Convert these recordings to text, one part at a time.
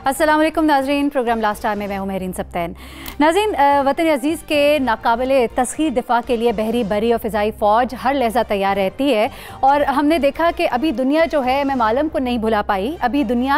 अस्सलाम वालेकुम नाज़रीन, प्रोग्राम लास्ट आवर में मैं हूं महरीन सब्तैन। नाज़रीन, वतन अज़ीज़ के नाकाबिले तस्खीर दिफा के लिए बहरी, बरी और फ़िज़ाई फ़ौज हर लहज़ा तैयार रहती है। और हमने देखा कि अभी दुनिया जो है मैं मालम को नहीं भुला पाई, अभी दुनिया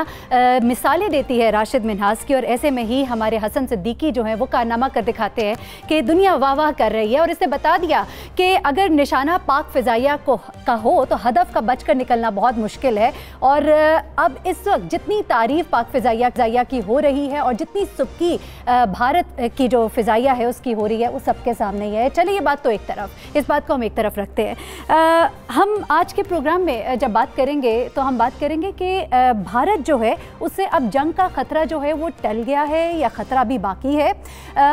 मिसालें देती है राशिद मिन्हास की, और ऐसे में ही हमारे हसन सिद्दीकी जो हैं वो कारनामा कर दिखाते हैं कि दुनिया वाह वाह कर रही है। और इसने बता दिया कि अगर निशाना पाक फ़िज़ाइया का हो तो हदफ का बच कर निकलना बहुत मुश्किल है। और अब इस वक्त जितनी तारीफ़ पाक फ़िज़ाइया की हो रही है और जितनी सुबकी भारत की जो फ़िज़ाइया है उसकी हो रही है, वो सबके सामने ही है। चलिए ये बात तो एक तरफ, इस बात को हम एक तरफ रखते हैं। हम आज के प्रोग्राम में जब बात करेंगे तो हम बात करेंगे कि भारत जो है उससे अब जंग का ख़तरा जो है वो टल गया है या ख़तरा भी बाकी है।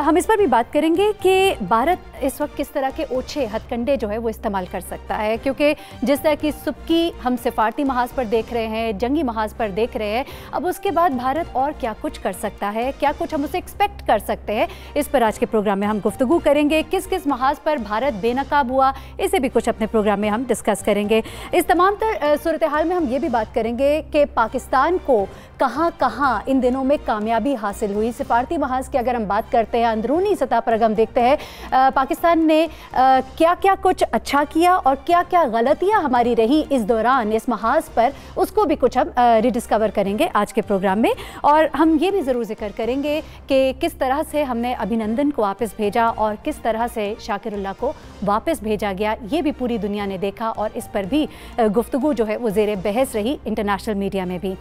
हम इस पर भी बात करेंगे कि भारत इस वक्त किस तरह के ओछे हथकंडे जो है वो इस्तेमाल कर सकता है, क्योंकि जिस तरह की सुबकी हम सिफारती महाज पर देख रहे हैं, जंगी महाज पर देख रहे हैं, अब उसके बाद भारत और क्या कुछ कर सकता है, क्या कुछ हम उसे एक्सपेक्ट कर सकते हैं, इस पर आज के प्रोग्राम में हम गुफ्तगू करेंगे। किस किस महाज पर भारत बेनकाब हुआ, इसे भी कुछ अपने प्रोग्राम में हम डिस्कस करेंगे। इस तमाम सूरत हाल में हम ये भी बात करेंगे कि पाकिस्तान को कहाँ कहाँ इन दिनों में कामयाबी हासिल हुई। सिफारती महाज की अगर हम बात करते हैं, अंदरूनी सतह पर हम देखते हैं पाकिस्तान ने क्या क्या कुछ अच्छा किया और क्या क्या गलतियाँ हमारी रही इस दौरान इस महाज पर, उसको भी कुछ हम रिडिस्कवर करेंगे आज के प्रोग्राम में। और हम ये भी ज़रूर जिक्र करेंगे कि किस तरह से हमने अभिनंदन को वापस भेजा और किस तरह से शाकिरुल्लाह को वापस भेजा गया, ये भी पूरी दुनिया ने देखा और इस पर भी गुफ्तगू जो है वो ज़ेरे बहस रही इंटरनेशनल मीडिया में भी।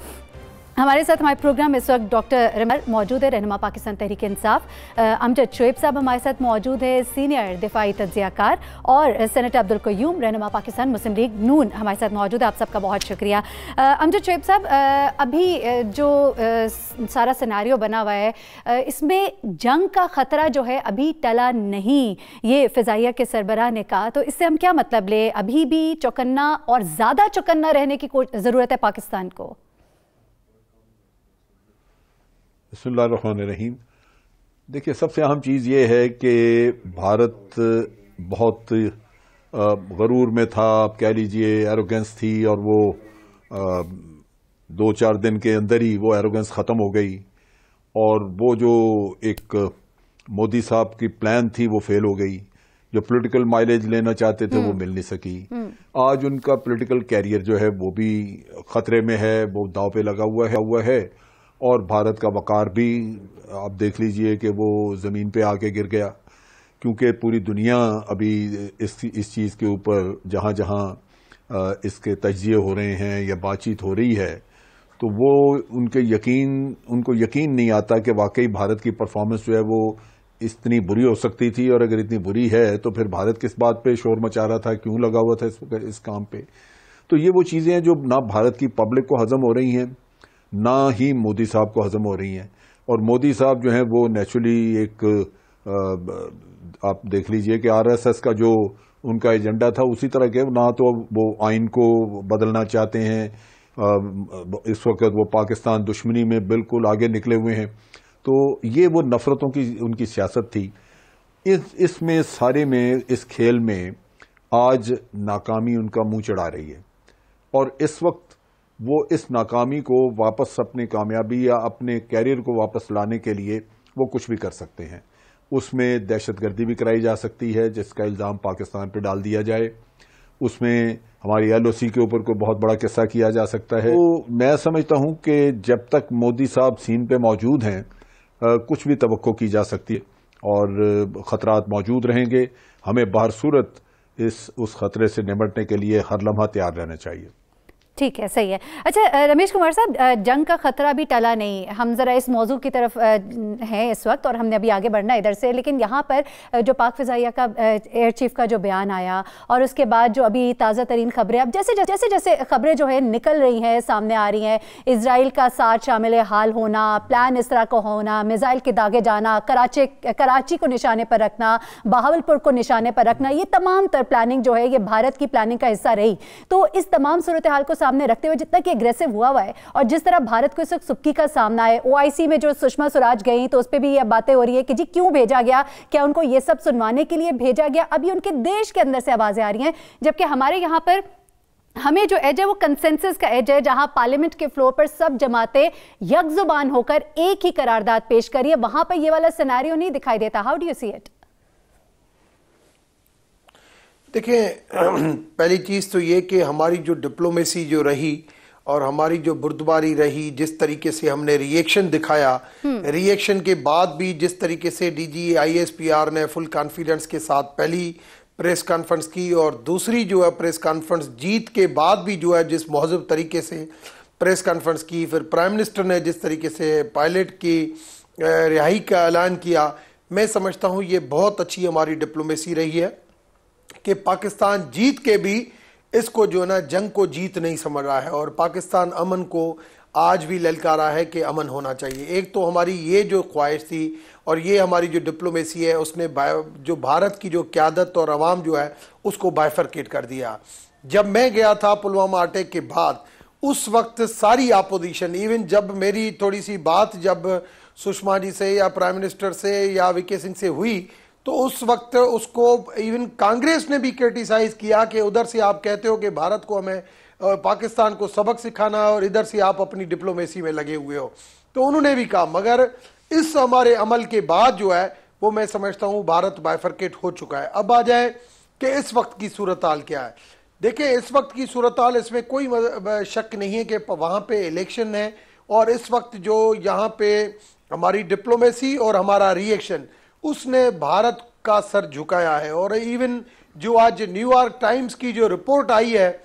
हमारे साथ हमारे प्रोग्राम में इस वक्त डॉक्टर रमर मौजूद है, रहनुमा पाकिस्तान तहरीक इंसाफ। अमजद शुएब साहब हमारे साथ मौजूद है, सीनियर दिफाई तज्ज़ियाकार, और सेनेटर अब्दुल क़य्यूम रहनुमा पाकिस्तान मुस्लिम लीग नून हमारे साथ मौजूद है। आप सबका बहुत शुक्रिया। अमजद शुएब साहब, अभी जो सारा सिनारियो बना हुआ है, इसमें जंग का ख़तरा जो है अभी टला नहीं, ये फ़िज़ाइया के सरबराह ने कहा, तो इससे हम क्या मतलब ले, अभी भी चौकन्ना और ज़्यादा चौकन्ना रहने की ज़रूरत है पाकिस्तान को? बिस्मिल्लाहिर्रहमानिर्रहीम। देखिए, सबसे अहम चीज़ ये है कि भारत बहुत गरूर में था, आप कह लीजिए एरोगेंस थी, और वो 2-4 दिन के अंदर ही वो एरोगेंस ख़त्म हो गई। और वो जो एक मोदी साहब की प्लान थी वो फेल हो गई, जो पॉलिटिकल माइलेज लेना चाहते थे वो मिल नहीं सकी। आज उनका पॉलिटिकल कैरियर जो है वो भी ख़तरे में है, वो दांव पे लगा हुआ है। और भारत का वकार भी आप देख लीजिए कि वो ज़मीन पे आके गिर गया, क्योंकि पूरी दुनिया अभी इस चीज़ के ऊपर जहाँ जहाँ इसके तज्ज़िये हो रहे हैं या बातचीत हो रही है, तो वो उनको यकीन नहीं आता कि वाकई भारत की परफॉर्मेंस जो है वो इतनी बुरी हो सकती थी। और अगर इतनी बुरी है तो फिर भारत किस बात पे शोर मचा रहा था, क्यों लगा हुआ था इस काम पे। तो ये वो चीज़ें हैं जो ना भारत की पब्लिक को हजम हो रही हैं, ना ही मोदी साहब को हजम हो रही हैं। और मोदी साहब जो हैं वो नेचुरली एक आप देख लीजिए कि आरएसएस का जो उनका एजेंडा था उसी तरह के, ना तो वो आइन को बदलना चाहते हैं, इस वक्त वो पाकिस्तान दुश्मनी में बिल्कुल आगे निकले हुए हैं। तो ये वो नफरतों की उनकी सियासत थी। इसमें सारे में, इस खेल में आज नाकामी उनका मुंह चढ़ा रही है। और इस वक्त वो इस नाकामी को वापस अपनी कामयाबी या अपने कैरियर को वापस लाने के लिए वो कुछ भी कर सकते हैं। उसमें दहशतगर्दी भी कराई जा सकती है, जिसका इल्ज़ाम पाकिस्तान पर डाल दिया जाए। उसमें हमारी LOC के ऊपर कोई बहुत बड़ा किस्सा किया जा सकता है। तो मैं समझता हूं कि जब तक मोदी साहब सीन पे मौजूद हैं, कुछ भी तवक्को की जा सकती है और ख़तरात मौजूद रहेंगे। हमें बाहर सूरत उस ख़तरे से निपटने के लिए हर लम्हा तैयार रहना चाहिए। ठीक है, सही है। अच्छा रमेश कुमार साहब, जंग का ख़तरा भी टला नहीं, हम ज़रा इस मौजू की तरफ हैं इस वक्त और हमने अभी आगे बढ़ना है इधर से। लेकिन यहाँ पर जो पाक फ़िज़ाइया का एयर चीफ का जो बयान आया और उसके बाद जो अभी ताज़ा तरीन ख़बरें, अब जैसे ख़बरें जो है निकल रही हैं, सामने आ रही हैं, इजराइल का साथ शामिल हाल होना, प्लान इस तरह का होना, मिसाइल के दागे जाना, कराची को निशाने पर रखना, बहावलपुर को निशाने पर रखना, ये तमाम तर प्लानिंग जो है ये भारत की प्लानिंग का हिस्सा रही। तो इस तमाम सूरत हाल को सामने रखते हुए जितना कि एग्रेसिव हुआ है और जिस तरह भारत को इस वक्त सुबकी का सामना है, OIC में जो सुषमा स्वराज गई तो उस पर भी ये बातें हो रही है कि जी क्यों भेजा गया, क्या उनको ये सब सुनवाने के लिए भेजा गया? अभी उनके देश के अंदर से आवाजें आ रही हैं, जबकि हमारे यहाँ पर हमें जो एज है वो कंसेंसस का एज है, जहां पार्लियामेंट के फ्लोर पर सब जमातें यकजुबान होकर एक ही करारदाद पेश करिए, वहां पर ये वाला सिनेरियो नहीं दिखाई देता। How do you see it? देखिए, पहली चीज तो ये कि हमारी जो डिप्लोमेसी जो रही और हमारी जो बुर्दबारी रही, जिस तरीके से हमने रिएक्शन दिखाया, रिएक्शन के बाद भी जिस तरीके से डीजी ISPR ने फुल कॉन्फिडेंस के साथ पहली प्रेस कॉन्फ्रेंस की और दूसरी जो है प्रेस कॉन्फ्रेंस जीत के बाद भी जो है जिस महजब तरीके से प्रेस कॉन्फ्रेंस की, फिर प्राइम मिनिस्टर ने जिस तरीके से पायलट की रिहाई का ऐलान किया, मैं समझता हूँ ये बहुत अच्छी हमारी डिप्लोमेसी रही है कि पाकिस्तान जीत के भी इसको जो है ना जंग को जीत नहीं समझ रहा है और पाकिस्तान अमन को आज भी ललकारा है कि अमन होना चाहिए। एक तो हमारी ये जो ख्वाहिश थी और ये हमारी जो डिप्लोमेसी है उसने जो भारत की जो क़यादत और अवाम जो है उसको बाइफरकेट कर दिया। जब मैं गया था पुलवामा अटैक के बाद, उस वक्त सारी अपोजिशन, इवन जब मेरी थोड़ी सी बात जब सुषमा जी से या प्राइम मिनिस्टर से या वीके सिंह से हुई, तो उस वक्त उसको इवन कांग्रेस ने भी क्रिटिसाइज किया कि उधर से आप कहते हो कि भारत को हमें पाकिस्तान को सबक सिखाना और इधर से आप अपनी डिप्लोमेसी में लगे हुए हो। तो उन्होंने भी कहा, मगर इस हमारे अमल के बाद जो है वो मैं समझता हूं भारत बाइफरकेट हो चुका है। अब आ जाए कि इस वक्त की सूरत हाल क्या है। देखिए, इस वक्त की सूरत हाल, इसमें कोई शक नहीं है कि वहां पे इलेक्शन है और इस वक्त जो यहाँ पे हमारी डिप्लोमेसी और हमारा रिएक्शन उसने भारत का सर झुकाया है। और इवन जो आज न्यूयॉर्क टाइम्स की जो रिपोर्ट आई है,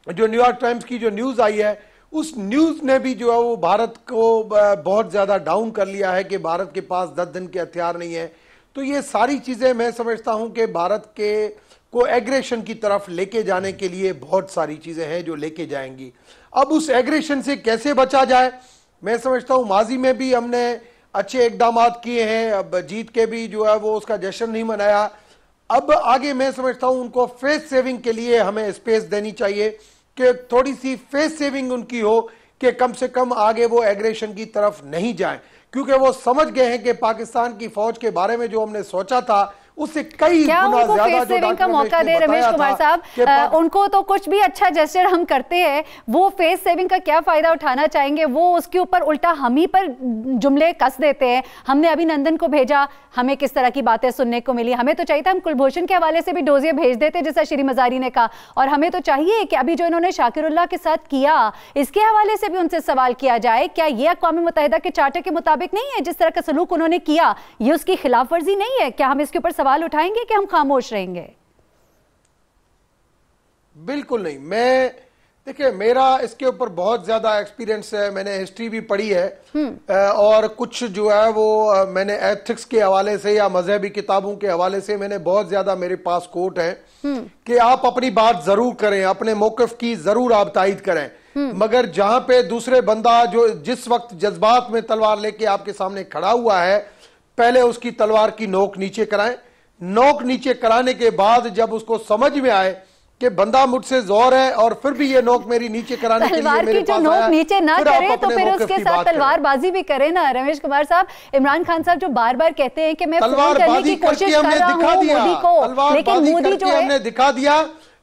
जो न्यूयॉर्क टाइम्स की जो न्यूज आई है, उस न्यूज ने भी जो है वो भारत को बहुत ज्यादा डाउन कर लिया है कि भारत के पास 10 दिन के हथियार नहीं है। तो ये सारी चीजें मैं समझता हूं कि भारत के को एग्रेशन की तरफ लेके जाने के लिए बहुत सारी चीजें हैं जो लेके जाएंगी। अब उस एग्रेशन से कैसे बचा जाए, मैं समझता हूं माजी में भी हमने अच्छे इकदाम किए हैं, अब जीत के भी जो है वो उसका जश्न नहीं मनाया। अब आगे मैं समझता हूं उनको फेस सेविंग के लिए हमें स्पेस देनी चाहिए कि थोड़ी सी फेस सेविंग उनकी हो कि कम से कम आगे वो एग्रेशन की तरफ नहीं जाए, क्योंकि वो समझ गए हैं कि पाकिस्तान की फौज के बारे में जो हमने सोचा था उससे कई गुना ज्यादा जो का मौका दे रमेश कुमार साहब, उनको तो कुछ भी अच्छा जेस्चर हम करते हैं, वो फेस सेविंग का क्या फायदा उठाना चाहेंगे? वो उसके ऊपर उल्टा हम ही पर जुमले कस देते हैं। हमने अभिनंदन को भेजा, हमें किस तरह की बातें सुनने को मिली। हमें तो चाहिए था हम कुलभूषण के हवाले से भी डोजिए भेज देते जैसा श्री मजारी ने कहा, और हमें तो चाहिए कि अभी जो इन्होंने शाकिरुल्लाह के साथ किया इसके हवाले से भी उनसे सवाल किया जाए। क्या ये अक़वाम मुत्तहिदा के चार्टर के मुताबिक नहीं है? जिस तरह का सलूक उन्होंने किया ये उसकी खिलाफ वर्जी नहीं है? क्या हम इसके ऊपर सवाल उठाएंगे कि हम खामोश रहेंगे? बिल्कुल नहीं। मैं देखिए, मेरा इसके ऊपर बहुत ज्यादा एक्सपीरियंस है, मैंने हिस्ट्री भी पढ़ी है और कुछ जो है वो मैंने एथिक्स के हवाले से या मजहबी किताबों के हवाले से मैंने बहुत ज्यादा मेरे पास कोट है कि आप अपनी बात जरूर करें, अपने मौक़िफ़ की जरूर आप तायद करें, मगर जहां पे दूसरे बंदा जो जिस वक्त जज्बात में तलवार लेके आपके सामने खड़ा हुआ है, पहले उसकी तलवार की नोक नीचे कराएं। नोक नीचे कराने के बाद जब उसको समझ में आए कि बंदा मुझसे जोर है और फिर भी ये नोक मेरी नीचे कराने के लिए मेरे पास नोक नीचे ना करे तो फिर उसके साथ तलवारबाजी भी करे ना। रमेश कुमार साहब, इमरान खान साहब जो बार बार कहते हैं कि मैं फोन करने की कोशिश कर रहा हूं मोदी को, लेकिन मोदी जो है हमने दिखा दिया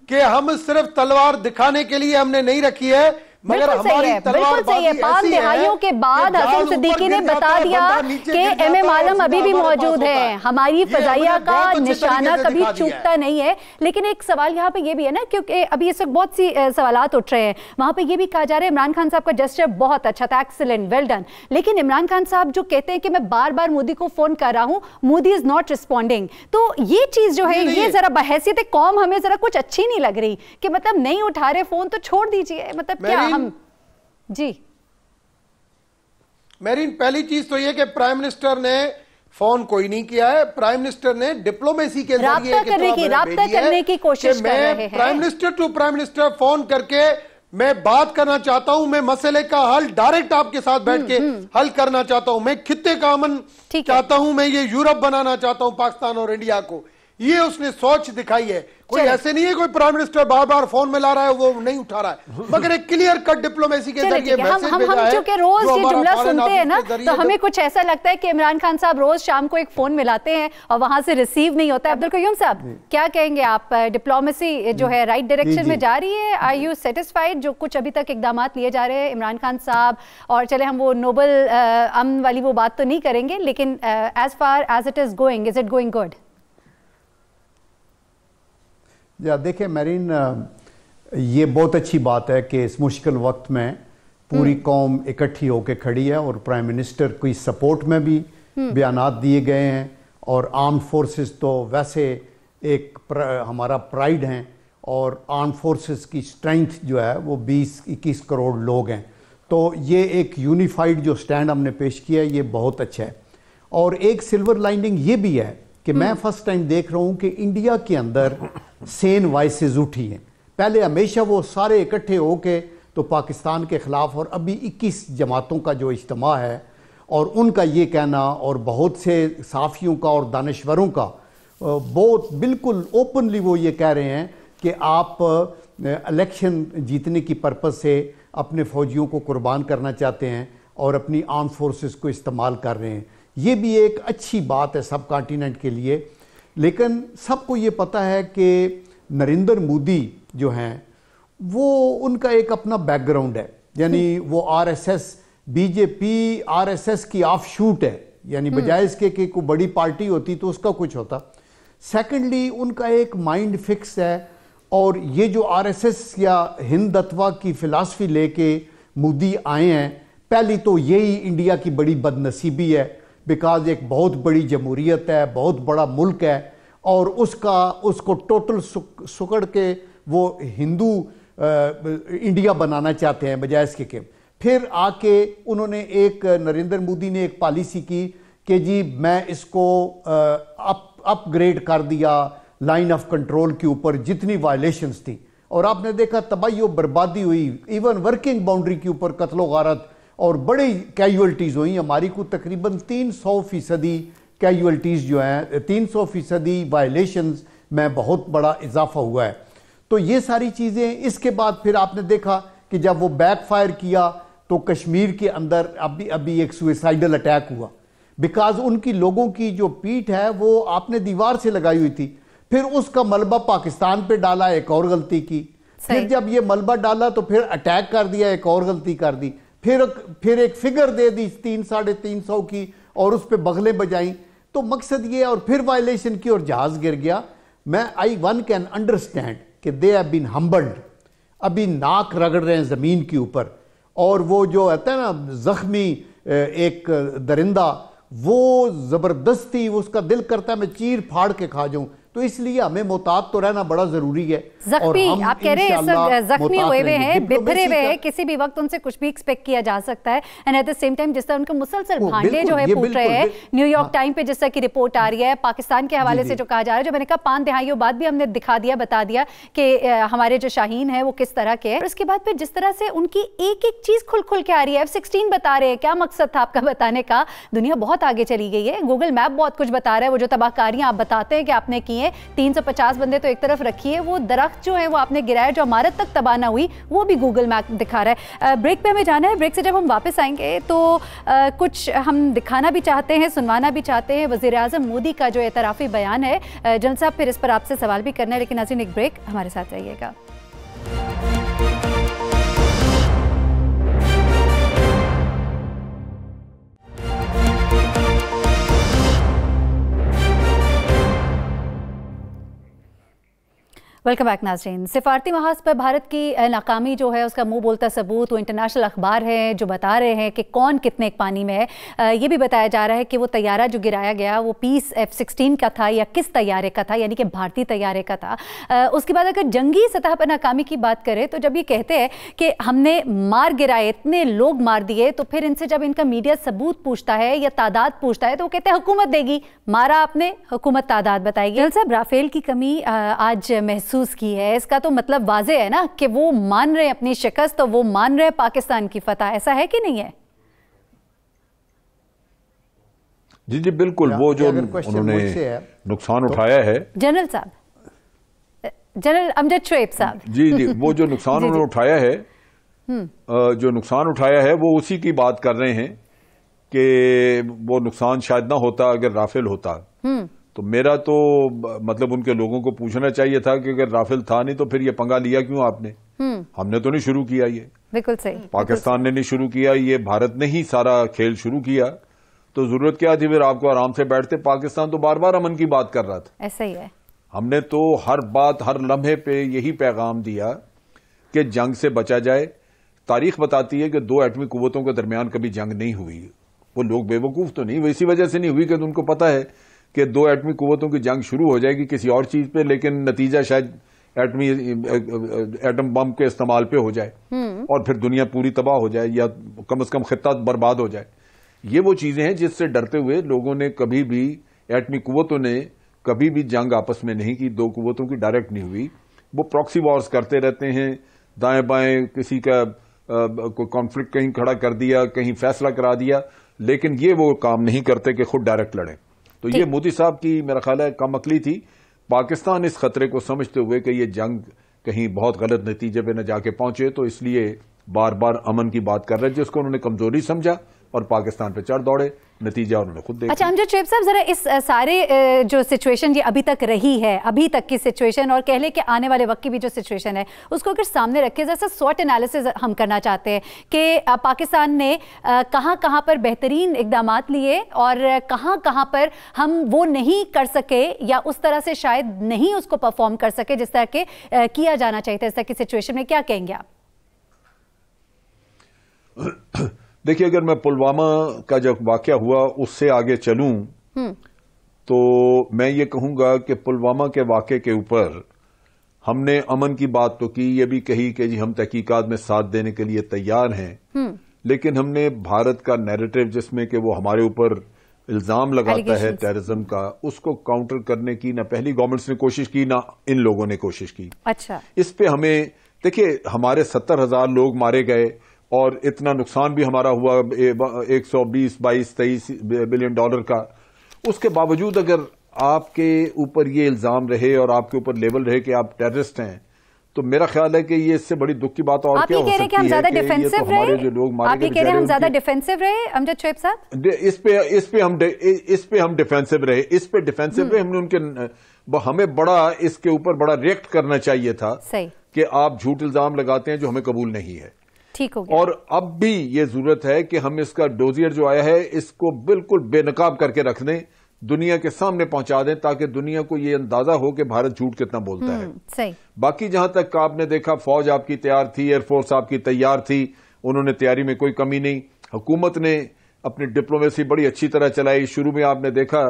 कि हम सिर्फ तलवार दिखाने के लिए हमने नहीं रखी है, मगर हमारी बिल्कुल सही है। 5 दिहाइयों के बाद हसन सिद्दीकी ने बता दिया कि एमएम आलम अभी भी मौजूद है, हमारी फजाइया का निशाना कभी चूकता नहीं है। लेकिन एक सवाल यहाँ पे ये भी है ना, क्योंकि अभी इस वक्त बहुत सी सवालात उठ रहे हैं, वहां पे ये भी कहा जा रहा है इमरान खान साहब का जेस्चर बहुत अच्छा था, एक्सीलेंट, वेल डन, लेकिन इमरान खान साहब जो कहते हैं कि मैं बार बार मोदी को फोन कर रहा हूं, मोदी इज नॉट रिस्पॉन्डिंग। तो ये चीज जो है ये जरा बहैसियत कौम हमें जरा कुछ अच्छी नहीं लग रही कि मतलब नहीं उठा रहे फोन तो छोड़ दीजिए, मतलब क्या हम जी। मेरी पहली चीज तो ये कि प्राइम मिनिस्टर ने फोन कोई नहीं किया है, प्राइम मिनिस्टर ने डिप्लोमेसी के जरिए राब्ता करने की कोशिश कर रहे हैं। Prime minister to prime minister phone करके मैं बात करना चाहता हूं, मैं मसले का हल डायरेक्ट आपके साथ बैठ के हल करना चाहता हूं, मैं खित्ते का अमन चाहता हूं, मैं ये यूरोप बनाना चाहता हूं पाकिस्तान और इंडिया को। ये उसने सोच दिखाई है। कोई ऐसे नहीं है कोई प्राइम मिनिस्टर बार बार फोन में ला रहा है वो नहीं उठा रहा है, मगर एक क्लियर कट डिप्लोमेसी के जरिए मैसेज भेजा है। चूंकि रोज ये जुमला सुनते हैं ना, तो हमें कुछ ऐसा लगता है कि इमरान खान साहब रोज शाम को एक फोन मिलाते हैं और वहां से रिसीव नहीं होता है। अब्दुल क़य्यूम साहब, क्या कहेंगे आप? डिप्लोमेसी जो है राइट डायरेक्शन में जा रही है? आर यू सेटिस्फाइड जो कुछ अभी तक इकदाम लिए जा रहे हैं इमरान खान साहब? और चले हम वो नोबल अमन वाली वो बात तो नहीं करेंगे, लेकिन as far as it is going, is it going good? देखिए मेरीन, ये बहुत अच्छी बात है कि इस मुश्किल वक्त में पूरी कौम इकट्ठी होकर खड़ी है और प्राइम मिनिस्टर की सपोर्ट में भी बयानात दिए गए हैं। और आर्म फोर्सेस तो वैसे एक हमारा प्राइड हैं और आर्म फोर्सेस की स्ट्रेंथ जो है वो 20-21 करोड़ लोग हैं। तो ये एक यूनिफाइड जो स्टैंड हमने पेश किया है ये बहुत अच्छा है। और एक सिल्वर लाइनिंग ये भी है कि मैं फर्स्ट टाइम देख रहा हूं कि इंडिया के अंदर सेन वॉइसेस उठी हैं। पहले हमेशा वो सारे इकट्ठे होके तो पाकिस्तान के खिलाफ, और अभी 21 जमातों का जो इज्तिमा है और उनका ये कहना और बहुत से साफियों का और दानश्वरों का बहुत बिल्कुल ओपनली वो ये कह रहे हैं कि आप इलेक्शन जीतने की पर्पज़ से अपने फौजियों को कुर्बान करना चाहते हैं और अपनी आर्म फोर्सेस को इस्तेमाल कर रहे हैं। ये भी एक अच्छी बात है सब कॉन्टिनेंट के लिए। लेकिन सबको ये पता है कि नरेंद्र मोदी जो हैं वो उनका एक अपना बैकग्राउंड है, यानी वो आरएसएस, बीजेपी आरएसएस की ऑफ शूट है, यानी बजाय इसके कि कोई बड़ी पार्टी होती तो उसका कुछ होता। सेकेंडली उनका एक माइंड फिक्स है और ये जो आरएसएस या हिंदुत्व की फिलॉसफी लेके मोदी आए हैं, पहली तो यही इंडिया की बड़ी बदनसीबी है बिकॉज एक बहुत बड़ी जमहूरियत है, बहुत बड़ा मुल्क है और उसको टोटल सुकड़ के वो हिंदू इंडिया बनाना चाहते हैं बजाय इसके के। फिर आके उन्होंने नरेंद्र मोदी ने एक पॉलिसी की कि जी मैं इसको अपग्रेड कर दिया लाइन ऑफ कंट्रोल के ऊपर जितनी वायलेशंस थी, और आपने देखा तबाही और बर्बादी हुई, इवन वर्किंग बाउंड्री के ऊपर कत्लो गारत और बड़ी कैजुअल्टीज हुई। हमारी को तकरीबन 300% कैजुअल्टीज जो हैं, 300% वायलेशंस में बहुत बड़ा इजाफा हुआ है। तो ये सारी चीज़ें, इसके बाद फिर आपने देखा कि जब वो बैकफायर किया तो कश्मीर के अंदर अभी एक सुइसाइडल अटैक हुआ बिकॉज उनकी लोगों की जो पीठ है वो आपने दीवार से लगाई हुई थी। फिर उसका मलबा पाकिस्तान पे डाला, एक और गलती की। फिर जब ये मलबा डाला तो फिर अटैक कर दिया, एक और गलती कर दी। फिर एक फिगर दे दी 300-350 की और उस पर बगलें बजाई। तो मकसद ये, और फिर वायलेशन की और जहाज गिर गया। आई वन कैन अंडरस्टैंड कि दे हैव बीन हम्बल्ड, अभी नाक रगड़ रहे हैं जमीन के ऊपर। और वो जो होता है ना जख्मी एक दरिंदा, वो जबरदस्ती उसका दिल करता है मैं चीर फाड़ के खा जाऊं। तो इसलिए हमें मोहतात तो रहना बड़ा जरूरी है। जख्मी आप कह रहे हैं, जख्मी हुए हुए हैं, बिखरे हुए हैं, किसी भी वक्त उनसे कुछ भी एक्सपेक्ट किया जा सकता है। And at the same time जिस तरह उनके मुसलसल भांडे जो है फूट रहे हैं, न्यूयॉर्क टाइम पे जिस तरह की रिपोर्ट आ रही है, पाकिस्तान के हवाले से जो कहा जा रहा है, जो मैंने कहा 5 दहाइयों बाद भी हमने दिखा दिया, बता दिया कि हमारे जो शाहीन है वो किस तरह के है। और उसके बाद फिर जिस तरह से उनकी एक एक चीज खुल के आ रही है। F-16 बता रहे हैं, क्या मकसद था आपका बताने का? दुनिया बहुत आगे चली गई है, गूगल मैप बहुत कुछ बता रहा है। वो जो तबाहकारियां आप बताते हैं कि आपने की है, 350 बंदे तो एक तरफ रखिए, वो दरख्त जो है वो आपने गिराया जो इमारत तक तबाह ना हुई, वो भी गूगल मैप दिखा रहा है। ब्रेक पे हमें जाना है। ब्रेक से जब हम वापस आएंगे तो कुछ हम दिखाना भी चाहते हैं, सुनवाना भी चाहते हैं। वज़ीर-ए-आज़म मोदी का जो एतराफ़ी बयान है, जनरल साहब फिर इस पर आपसे सवाल भी करना है, लेकिन नाज़रीन एक ब्रेक, हमारे साथ रहिएगा। वेलकम बैक नाज़रीन। सिफारती महाज पर भारत की नाकामी जो है उसका मुंह बोलता सबूत वो इंटरनेशनल अखबार है जो बता रहे हैं कि कौन कितने पानी में है। ये भी बताया जा रहा है कि वो तैयारा जो गिराया गया वो पीस F-16 का था या किस तैयारे का था, यानी कि भारतीय तैयारे का था। उसके बाद अगर जंगी सतह पर नाकामी की बात करें तो जब ये कहते हैं कि हमने मार गिराए, इतने लोग मार दिए, तो फिर इनसे जब इनका मीडिया सबूत पूछता है या तादाद पूछता है तो वो कहते हैं हुकूमत देगी। मारा आपने, हुकूमत तादाद बताएगी। जनरल साहब, राफेल की कमी आज महसूस की है, इसका तो मतलब वाज़े है ना कि वो मान रहे अपनी शिकस्त, तो वो मान रहे पाकिस्तान की फतह। ऐसा है कि नहीं है? जी जी बिल्कुल, वो जो उन्होंने नुकसान उठाया है जनरल साहब, जनरल अमजद शोएब साहब, जी जी, वो जो नुकसान उन्होंने उठाया है, जो नुकसान उठाया है वो उसी की बात कर रहे हैं कि वो नुकसान शायद ना होता अगर राफेल होता। तो मेरा तो मतलब उनके लोगों को पूछना चाहिए था कि अगर राफेल था नहीं तो फिर ये पंगा लिया क्यों आपने? हमने तो नहीं शुरू किया, ये बिल्कुल सही, पाकिस्तान ने नहीं शुरू किया, ये भारत ने ही सारा खेल शुरू किया। तो जरूरत क्या थी फिर आपको आराम से बैठते? पाकिस्तान तो बार बार अमन की बात कर रहा था। ऐसा ही है, हमने तो हर बात हर लम्हे पे यही पैगाम दिया कि जंग से बचा जाए। तारीख बताती है कि दो एटमी कुव्वतों के दरमियान कभी जंग नहीं हुई। वो लोग बेवकूफ तो नहीं, वो इसी वजह से नहीं हुई कि उनको पता है कि दो एटमी कुव्वतों की जंग शुरू हो जाएगी किसी और चीज पे, लेकिन नतीजा शायद एटम बम के इस्तेमाल पे हो जाए और फिर दुनिया पूरी तबाह हो जाए या कम से कम खित्ता बर्बाद हो जाए। ये वो चीजें हैं जिससे डरते हुए लोगों ने कभी भी, एटमी कुव्वतों ने कभी भी जंग आपस में नहीं की, दो कुव्वतों की डायरेक्ट नहीं हुई। वो प्रॉक्सी वॉर्स करते रहते हैं, दाएं बाएं किसी का कोई कॉन्फ्लिक्ट कहीं खड़ा कर दिया, कहीं फैसला करा दिया, लेकिन ये वो काम नहीं करते कि खुद डायरेक्ट लड़े। तो ये मोदी साहब की मेरा ख्याल है कम अकली थी। पाकिस्तान इस खतरे को समझते हुए कि ये जंग कहीं बहुत गलत नतीजे पे न जाके पहुंचे, तो इसलिए बार बार अमन की बात कर रहे हैं, जिसको उन्होंने कमजोरी समझा और पाकिस्तान पे चढ़ दौड़े। नतीजा उन्होंने खुद देखा। अच्छा अमजद शोएब साहब, जरा इस सारे जो सिचुएशन ये अभी तक रही है, अभी तक की सिचुएशन और कह ले कि आने वाले वक्त की भी जो सिचुएशन है, उसको अगर सामने रखे, जैसा स्वॉट एनालिसिस हम करना चाहते हैं कि पाकिस्तान ने कहां कहां पर बेहतरीन इकदामात लिए और कहां कहां पर हम वो नहीं कर सके या उस तरह से शायद नहीं उसको परफॉर्म कर सके जिस तरह के किया जाना चाहिए था। इस तरह की सिचुएशन में क्या कहेंगे आप? देखिए, अगर मैं पुलवामा का जब वाकया हुआ उससे आगे चलूं तो मैं ये कहूंगा कि पुलवामा के वाकये के ऊपर हमने अमन की बात तो की, ये भी कही कि जी हम तहकीकात में साथ देने के लिए तैयार हैं, लेकिन हमने भारत का नैरेटिव जिसमें कि वो हमारे ऊपर इल्जाम लगाता है टेररिज्म का, उसको काउंटर करने की ना पहली गवर्नमेंट्स ने कोशिश की ना इन लोगों ने कोशिश की। अच्छा, इस पे हमें देखिए, हमारे 70,000 लोग मारे गए और इतना नुकसान भी हमारा हुआ 120, 22, 23 बिलियन डॉलर का। उसके बावजूद अगर आपके ऊपर ये इल्जाम रहे और आपके ऊपर लेवल रहे कि आप टेररिस्ट हैं, तो मेरा ख्याल है कि ये इससे बड़ी दुख की बात और क्या हो सकती है कि हमारे जो लोग मारे गए, आप ये कह रहे हैं हम ज्यादा डिफेंसिव रहे अमजद शोएब साहब? इस पे हम डिफेंसिव रहे, इस पे डिफेंसिव रहे। हमने उनके हमें बड़ा इसके ऊपर बड़ा रिएक्ट करना चाहिए था कि आप झूठ इल्जाम लगाते हैं जो हमें कबूल नहीं है। ठीक हो गया। और अब भी ये जरूरत है कि हम इसका डोजियर जो आया है इसको बिल्कुल बेनकाब करके रख दें, दुनिया के सामने पहुंचा दें, ताकि दुनिया को ये अंदाजा हो कि भारत झूठ कितना बोलता है। सही। बाकी जहां तक आपने देखा, फौज आपकी तैयार थी, एयरफोर्स आपकी तैयार थी, उन्होंने तैयारी में कोई कमी नहीं। हुकूमत ने अपनी डिप्लोमेसी बड़ी अच्छी तरह चलाई। शुरू में आपने देखा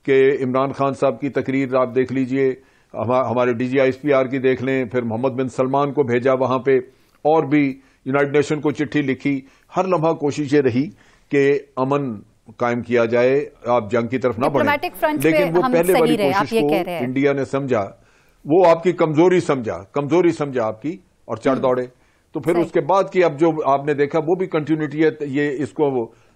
कि इमरान खान साहब की तकरीर आप देख लीजिए, हमारे DGISPR की देख लें, फिर मोहम्मद बिन सलमान को भेजा वहां पे, और भी यूनाइटेड नेशन को चिट्ठी लिखी। हर लम्हा कोशिश ये रही कि अमन कायम किया जाए, आप जंग की तरफ ना बढ़ें। लेकिन वो पहले वाली कोशिश को इंडिया ने समझा, वो आपकी कमजोरी समझा आपकी और चढ़ दौड़े। तो फिर उसके बाद की अब जो आपने देखा वो भी कंटिन्यूटी है। ये इसको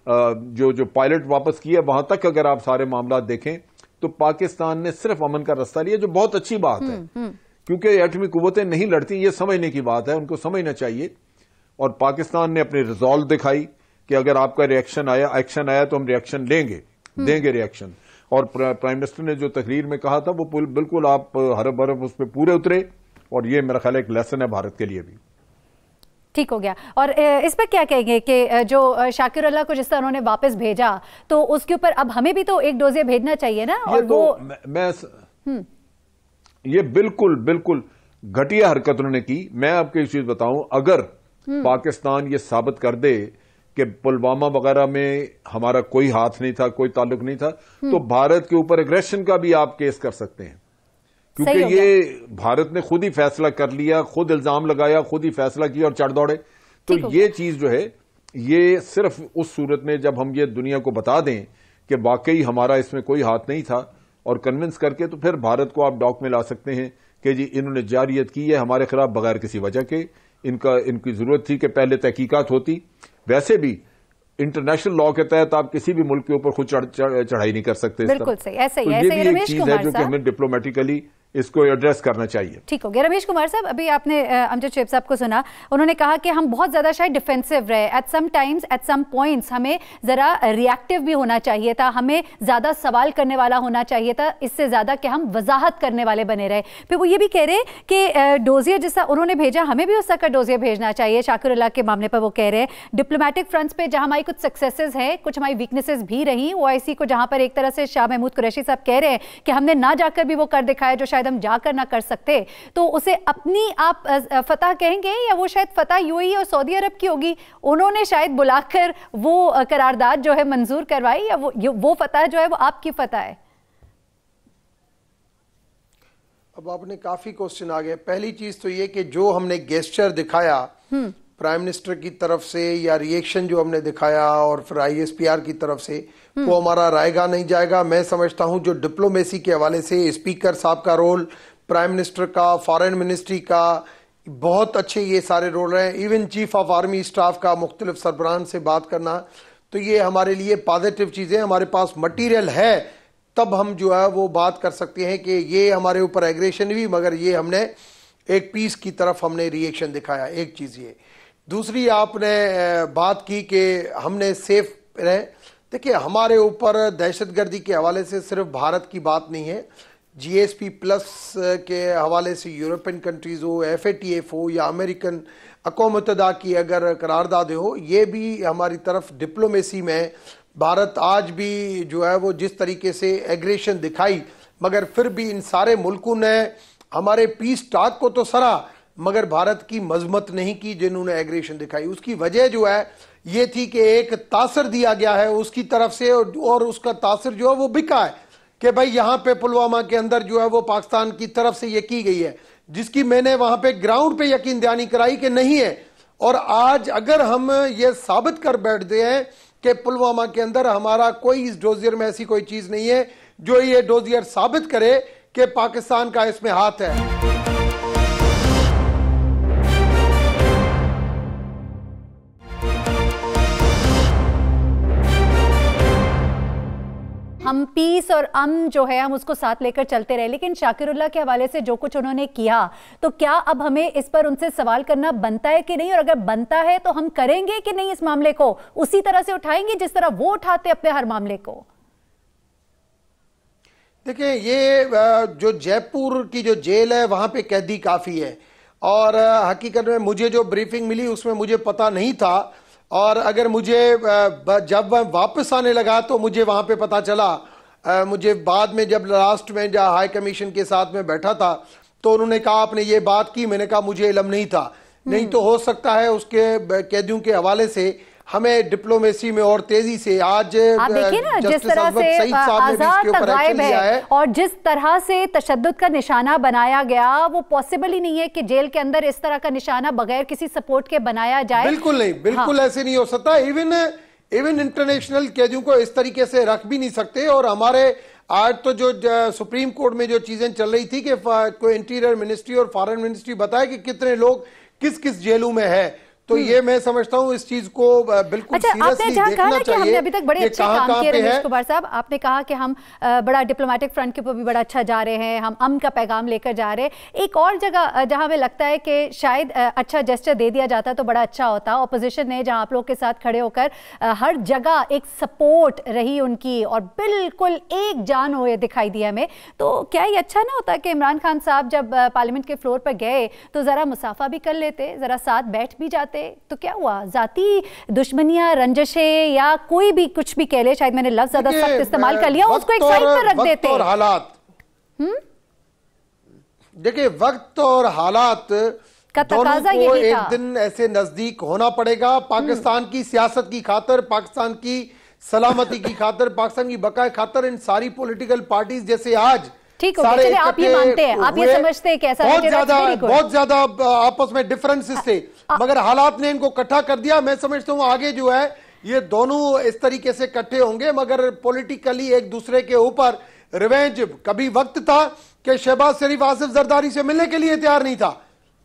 जो पायलट वापस किया, वहां तक अगर आप सारे मामला देखें तो पाकिस्तान ने सिर्फ अमन का रास्ता लिया, जो बहुत अच्छी बात है, क्योंकि एटमी कुव्वतें नहीं लड़ती, ये समझने की बात है, उनको समझना चाहिए। और पाकिस्तान ने अपनी रिजॉल्व दिखाई कि अगर आपका एक्शन आया तो हम रिएक्शन देंगे रिएक्शन। और प्राइम मिनिस्टर ने जो तकरीर में कहा था वो बिल्कुल आप हर बरफ उस पर पूरे उतरे, और ये मेरा ख्याल है एक लेसन है भारत के लिए भी। ठीक हो गया। और इस पर क्या कहेंगे कि जो शाकिर अल्लाह को जिस तरह उन्होंने वापस भेजा, तो उसके ऊपर अब हमें भी तो एक डोजियर भेजना चाहिए ना? और वो ये बिल्कुल घटिया हरकत उन्होंने की। मैं आपको एक चीज बताऊं, अगर पाकिस्तान ये साबित कर दे कि पुलवामा वगैरह में हमारा कोई हाथ नहीं था, कोई ताल्लुक नहीं था, तो भारत के ऊपर एग्रेशन का भी आप केस कर सकते हैं, क्योंकि ये भारत ने खुद ही फैसला कर लिया, खुद इल्जाम लगाया, खुद ही फैसला किया और चढ़ दौड़े। तो ये चीज जो है, ये सिर्फ उस सूरत में जब हम ये दुनिया को बता दें कि वाकई हमारा इसमें कोई हाथ नहीं था, और कन्विंस करके, तो फिर भारत को आप डॉक में ला सकते हैं कि जी इन्होंने जारियत की है हमारे खिलाफ बगैर किसी वजह के, इनकी जरूरत थी कि पहले तहकीकात होती। वैसे भी इंटरनेशनल लॉ के तहत आप किसी भी मुल्क के ऊपर खुद चढ़ाई नहीं कर सकते। बिल्कुल सही, ऐसे ही तो ऐसे ये भी एक रमेश चीज कुमार है जो कि साहब हमें डिप्लोमेटिकली इसको एड्रेस करना चाहिए। ठीक हो गया। रमेश कुमार साहब, अभी आपने अमजद शेख साहब को सुना, उन्होंने कहा कि हम बहुत ज्यादा शायद डिफेंसिव रहे at some times, at some points हमें जरा रिएक्टिव भी होना चाहिए था, हमें ज्यादा सवाल करने वाला होना चाहिए था, इससे ज्यादा कि हम वजाहत करने वाले बने रहे। फिर वो ये भी कह रहे कि डोजियर जिस उन्होंने भेजा हमें भी उस का डोजियर भेजना चाहिए। शाकिरुल्लाह के मामले पर वो कह रहे हैं डिप्लोमेटिक फ्रंट्स पे जहां हमारी कुछ सक्सेसेस हैं, कुछ हमारी वीकनेसेस भी रही, ओआईसी को जहां पर एक तरह से शाह महमूद कुरैशी साहब कह रहे हैं कि हमने ना जाकर भी वो कर दिखाया जो शायद हम जाकर ना कर सकते, तो उसे अपनी आप फतह कहेंगे या वो शायद फतह यूएई और सऊदी अरब की होगी? उन्होंने शायद बुलाकर वो करारदाद जो है मंजूर करवाई, या वो फतह जो है वो आपकी फतह है? अब आपने काफी क्वेश्चन आ गए। पहली चीज तो ये कि जो हमने गेस्चर दिखाया प्राइम मिनिस्टर की तरफ से या रिएक्शन जो हमने दिखाया और फिर आईएसपीआर की तरफ से, वो हमारा रायगा नहीं जाएगा। मैं समझता हूं जो डिप्लोमेसी के हवाले से स्पीकर साहब का रोल, प्राइम मिनिस्टर का, फॉरेन मिनिस्ट्री का, बहुत अच्छे ये सारे रोल रहे हैं। Even chief of army staff का मुख्तलिफ सरबराहान से बात करना, तो ये हमारे लिए पॉजिटिव चीजें। हमारे पास मटीरियल है, तब हम जो है वो बात कर सकते हैं कि ये हमारे ऊपर एग्रेशन हुई, मगर ये हमने एक पीस की तरफ हमने रिएक्शन दिखाया। एक चीज ये। दूसरी आपने बात की कि हमने सेफ रहे। देखिए, हमारे ऊपर दहशतगर्दी के हवाले से सिर्फ भारत की बात नहीं है, जीएसपी प्लस के हवाले से यूरोपियन कंट्रीज हो, एफएटीएफ हो या अमेरिकन अक़वाम मुत्तहिदा की अगर करारदाद हो, ये भी हमारी तरफ डिप्लोमेसी में भारत आज भी जो है वो जिस तरीके से एग्रेशन दिखाई, मगर फिर भी इन सारे मुल्कों ने हमारे पीस टॉक को तो सरा, मगर भारत की मजम्मत नहीं की जिन्होंने एग्रेशन दिखाई। उसकी वजह जो है ये थी कि एक तासर दिया गया है उसकी तरफ से, और उसका तासर जो है वो बिका है कि भाई यहाँ पे पुलवामा के अंदर जो है वो पाकिस्तान की तरफ से ये की गई है, जिसकी मैंने वहां पे ग्राउंड पे यकीन दहानी कराई कि नहीं है। और आज अगर हम ये साबित कर बैठते हैं कि पुलवामा के अंदर हमारा कोई इस डोजियर में ऐसी कोई चीज नहीं है जो ये डोजियर साबित करे कि पाकिस्तान का इसमें हाथ है। हम पीस और अमन जो है हम उसको साथ लेकर चलते रहे, लेकिन शाकिरुल्लाह के हवाले से जो कुछ उन्होंने किया, तो क्या अब हमें इस पर उनसे सवाल करना बनता है कि नहीं? और अगर बनता है तो हम करेंगे कि नहीं? इस मामले को उसी तरह से उठाएंगे जिस तरह वो उठाते अपने हर मामले को? देखिए, ये जो जयपुर की जो जेल है वहां पे कैदी काफी है, और हकीकत में मुझे जो ब्रीफिंग मिली उसमें मुझे पता नहीं था, और अगर मुझे जब वापस आने लगा तो मुझे वहां पे पता चला। मुझे बाद में जब लास्ट में जब हाई कमीशन के साथ में बैठा था तो उन्होंने कहा आपने ये बात की, मैंने कहा मुझे इल्म नहीं था। नहीं तो हो सकता है उसके कैदियों के हवाले से हमें डिप्लोमेसी में और तेजी से आज आप देखिए ना जिस तरह से आजाद गायब है और जिस तरह से तशद्दुद का निशाना बनाया गया, वो पॉसिबल ही नहीं है कि जेल के अंदर इस तरह का निशाना बगैर किसी सपोर्ट के बनाया जाए। बिल्कुल नहीं, बिल्कुल ऐसे नहीं हो सकता। इवन इंटरनेशनल कैदियों को इस तरीके से रख भी नहीं सकते। और हमारे आज तो जो सुप्रीम कोर्ट में जो चीजें चल रही थी कि कोई इंटीरियर मिनिस्ट्री और फॉरेन मिनिस्ट्री बताए कि कितने लोग किस किस जेलों में है, तो ये मैं समझता हूँ इस चीज को बिल्कुल सीरियसली देखना चाहिए। हमने अभी तक बड़े अच्छे काम किए रमेश कुमार साहब, आपने कहा कि हम बड़ा डिप्लोमेटिक फ्रंट के ऊपर भी बड़ा अच्छा जा रहे हैं, हम अमन का पैगाम लेकर जा रहे हैं। एक और जगह जहां हमें लगता है कि शायद अच्छा जेस्चर दे दिया जाता तो बड़ा अच्छा होता, ऑपोजिशन ने जहां आप लोग के साथ खड़े होकर हर जगह एक सपोर्ट रही उनकी और बिल्कुल एक जान हुए दिखाई दिया हमें, तो क्या ये अच्छा ना होता कि इमरान खान साहब जब पार्लियामेंट के फ्लोर पर गए तो जरा मुसाफा भी कर लेते, जरा साथ बैठ भी जाते? तो क्या हुआ? जाती दुश्मनियां, रंजशें या कोई भी कुछ भी कह ले, शायद मैंने लफ्ज ज्यादा सख्त इस्तेमाल कर लिया, उसको एक साइड पर रख देते। और हालात, देखिए वक्त और हालात का तकाजा यही था। एक दिन ऐसे नजदीक होना पड़ेगा पाकिस्तान की सियासत की खातर, पाकिस्तान की सलामती की खातर, पाकिस्तान की बकाए खातर। इन सारी पॉलिटिकल पार्टीज जैसे आज ठीक हो गया, आप ये मानते हैं, आप ये समझते हैं कि ऐसा बहुत ज्यादा आपस में डिफरेंसेस थे, मगर हालात ने इनको इकट्ठा कर दिया। मैं समझता हूँ आगे जो है ये दोनों इस तरीके से इकट्ठे होंगे, मगर पॉलिटिकली एक दूसरे के ऊपर रिवेंज। कभी वक्त था कि शहबाज शरीफ आसिफ जरदारी से मिलने के लिए तैयार नहीं था,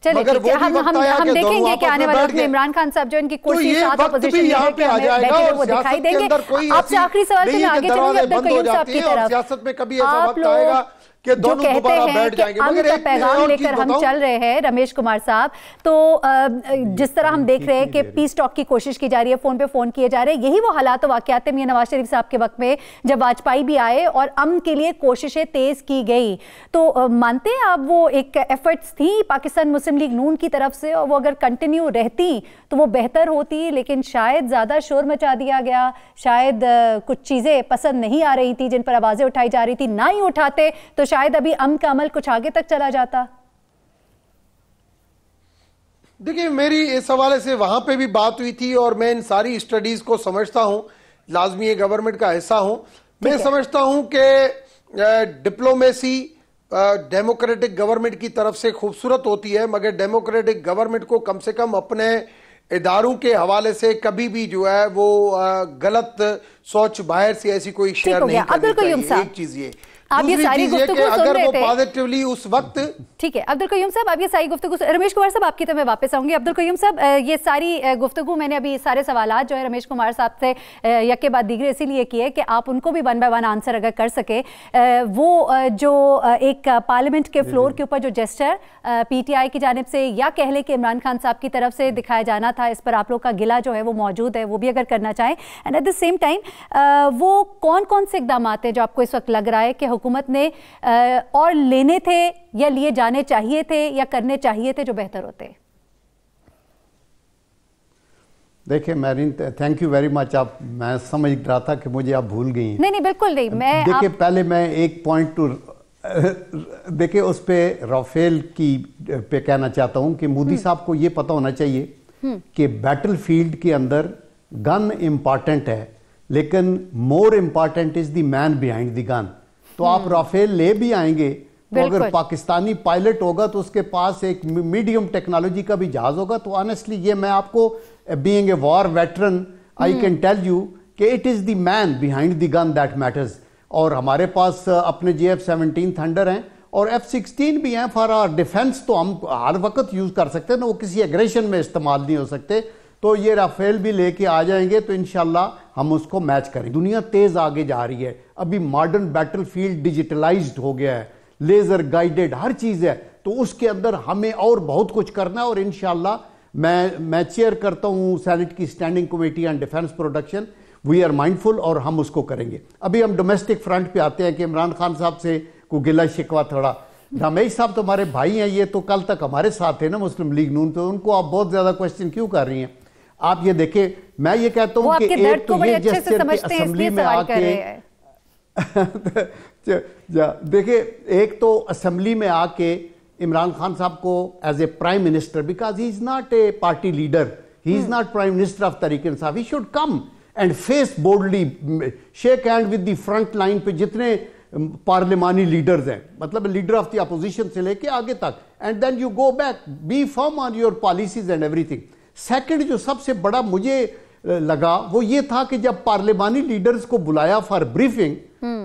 मगर वो हम देखेंगे कि आने वाले वक्त में इमरान खान साहब जो इनकी कोशिश साथ अपोजिशन लीडर के हमें वो दिखाई देंगे। आपसे आखिरी सवाल से आगे चलेंगे अब्दुल कयूम साहब की तरफ। सियासत में कभी ऐसा वक्त आएगा कि दोनों दोबारा बैठ जाएंगे। मगर एक पैगाम लेकर हम चल रहे हैं रमेश कुमार साहब, तो जिस तरह हम देख रहे हैं कि पीस टॉक की कोशिश की जा रही है, फोन पे फोन किए जा रहे हैं, यही वो हालात वाकयात में नवाज शरीफ साहब के वक्त में जब वाजपेयी भी आए और अमन के लिए कोशिशें तेज की गई, तो मानते हैं आप वो एक एफर्ट्स थी पाकिस्तान मुस्लिम लीग नून की तरफ से, और वो अगर कंटिन्यू रहती तो वो बेहतर होती, लेकिन शायद ज्यादा शोर मचा दिया गया, शायद कुछ चीजें पसंद नहीं आ रही थी जिन पर आवाजें उठाई जा रही थी, ना ही उठाते तो शायद अभी अमन का अमल कुछ आगे तक चला जाता। देखिए, मेरी इस हवाले से वहां पे भी बात हुई थी और मैं इन सारी स्टडीज को समझता हूं, लाजमी ये गवर्नमेंट का हिस्सा हूं। मैं समझता हूं कि डिप्लोमेसी डेमोक्रेटिक गवर्नमेंट की तरफ से खूबसूरत होती है, मगर डेमोक्रेटिक गवर्नमेंट को कम से कम अपने इदारों के हवाले से कभी भी जो है वो गलत सोच बाहर से ऐसी कोई शेयर नहीं करनी चाहिए। एक चीज ये, आप ये सारी गुफ्तगू सुन रहे थे पॉजिटिवली उस वक्त। ठीक है अब्दुल कयूम साहब, आप ये सारी गुफ्तगू, रमेश कुमार साहब आपकी तरफ मैं वापस आऊंगी। अब्दुल कयूम साहब, ये सारी गुफ्तगू मैंने अभी सारे सवालात जो है रमेश कुमार साहब से यक के बाद दीगरे इसीलिए किए कि आप उनको भी वन बाय वन आंसर अगर कर सके। वो जो एक पार्लियामेंट के फ्लोर के ऊपर जो जेस्चर पीटीआई की जानिब से या कह ले कि इमरान खान साहब की तरफ से दिखाया जाना था, इस पर आप लोग का गिला जो है वो मौजूद है, वो भी अगर करना चाहें। And at the same time वो कौन कौन से इकदाम हैं जो आपको इस वक्त लग रहा है कि हुकूमत ने और लेने थे या लिए जाने चाहिए थे या करने चाहिए थे जो बेहतर होते? देखिए marine, thank you very much. आप, मैं समझ रहा था कि मुझे आप भूल गई। नहीं बिल्कुल नहीं। मैं देखिए पहले मैं एक पॉइंट देखिए उस पे राफेल की पे कहना चाहता हूं कि मोदी साहब को ये पता होना चाहिए कि बैटलफील्ड के अंदर गन इंपॉर्टेंट है, लेकिन more important is the man behind the gun. तो आप राफेल ले भी आएंगे तो अगर पाकिस्तानी पायलट होगा तो उसके पास एक मीडियम टेक्नोलॉजी का भी जहाज होगा। तो ऑनेस्टली ये मैं आपको, being a war veteran, I can tell you कि it is the man behind the gun that matters. और हमारे पास अपने JF-17 थंडर हैं और F-16 भी हैं फॉर आवर डिफेंस, तो हम हर वक्त यूज कर सकते हैं ना, वो किसी एग्रेशन में इस्तेमाल नहीं हो सकते। तो ये राफेल भी लेके आ जाएंगे तो इंशाल्लाह हम उसको मैच करेंगे। दुनिया तेज आगे जा रही है, अभी मॉडर्न बैटलफील्ड डिजिटलाइज्ड हो गया है, लेजर गाइडेड हर चीज है, तो उसके अंदर हमें और बहुत कुछ करना है। और इंशाल्लाह मैं चेयर करता हूं सेनेट की standing committee on defence production, we are mindful और हम उसको करेंगे। अभी हम डोमेस्टिक फ्रंट पे आते हैं कि इमरान खान साहब से को गिला शिकवा थोड़ा, रमेश साहब तो हमारे भाई हैं, ये तो कल तक हमारे साथ थे ना मुस्लिम लीग नून, तो उनको आप बहुत ज्यादा क्वेश्चन क्यों कर रही हैं? आप ये देखें, मैं ये कहता हूं कि एक तो ये जेस्चर के असेंबली में आके देखिए, एक तो असेंबली में आके इमरान खान साहब को as a prime minister, because he is not a party leader, he is not prime minister of Tehreek Insaf, he should come and face boldly, shake hand with the front line पे जितने पार्लिमानी लीडर्स हैं, मतलब leader of the opposition से लेके आगे तक, and then you go back, be firm on your policies and everything. Second जो सबसे बड़ा मुझे लगा वो ये था कि जब पार्लिमानी लीडर्स को बुलाया फॉर ब्रीफिंग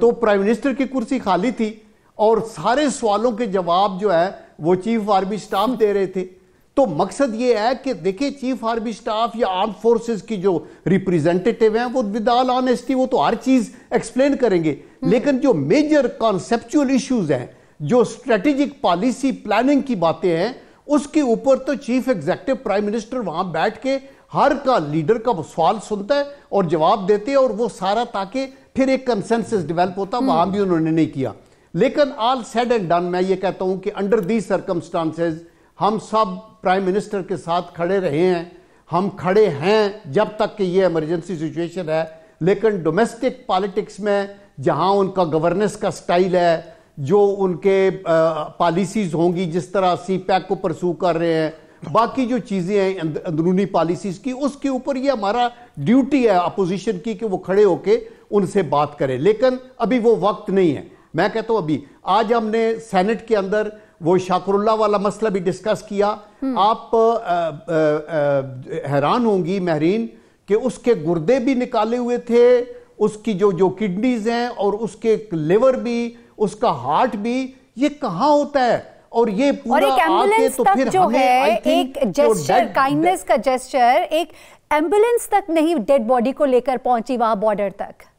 तो प्राइम मिनिस्टर की कुर्सी खाली थी और सारे सवालों के जवाब जो है वो चीफ आर्मी स्टाफ दे रहे थे। तो मकसद ये है कि देखिए, चीफ आर्मी स्टाफ या आर्म फोर्सेस की जो रिप्रेजेंटेटिव हैं वो विद ऑल ऑनेस्टी वो तो हर चीज एक्सप्लेन करेंगे, लेकिन जो मेजर कॉन्सेप्चुअल इश्यूज हैं, जो स्ट्रेटेजिक पॉलिसी प्लानिंग की बातें हैं, उसके ऊपर तो चीफ एग्जीक्यूटिव प्राइम मिनिस्टर वहां बैठ के हर का लीडर का सवाल सुनता है और जवाब देते हैं, और वो सारा ताकि फिर एक कंसेंसस डेवलप होता, वहां भी उन्होंने नहीं किया। लेकिन ऑल सेड एंड डन, मैं ये कहता हूं कि अंडर दीज सर्कमस्टांसेस हम सब प्राइम मिनिस्टर के साथ खड़े रहे हैं, हम खड़े हैं जब तक कि ये इमरजेंसी सिचुएशन है। लेकिन डोमेस्टिक पॉलिटिक्स में जहां उनका गवर्नेंस का स्टाइल है, जो उनके पॉलिसीज होंगी, जिस तरह CPAC को परसू कर रहे हैं, बाकी जो चीजें हैं अंदरूनी पॉलिसीज की, उसके ऊपर ये हमारा ड्यूटी है अपोजिशन की कि वो खड़े होके उनसे बात करें। लेकिन अभी वो वक्त नहीं है। मैं कहता हूं अभी आज हमने सेनेट के अंदर वो शाकरुल्लाह वाला मसला भी डिस्कस किया। आप हैरान होंगी महरीन कि उसके गुर्दे भी निकाले हुए थे, उसकी जो किडनीज हैं और उसके लिवर भी, उसका हार्ट भी, ये कहां होता है? और ये पूरा और एक एम्बुलेंस तक जो है, एक जेस्चर, काइंडनेस का जेस्चर, एक एम्बुलेंस तक नहीं डेड बॉडी को लेकर पहुंची वहां बॉर्डर तक,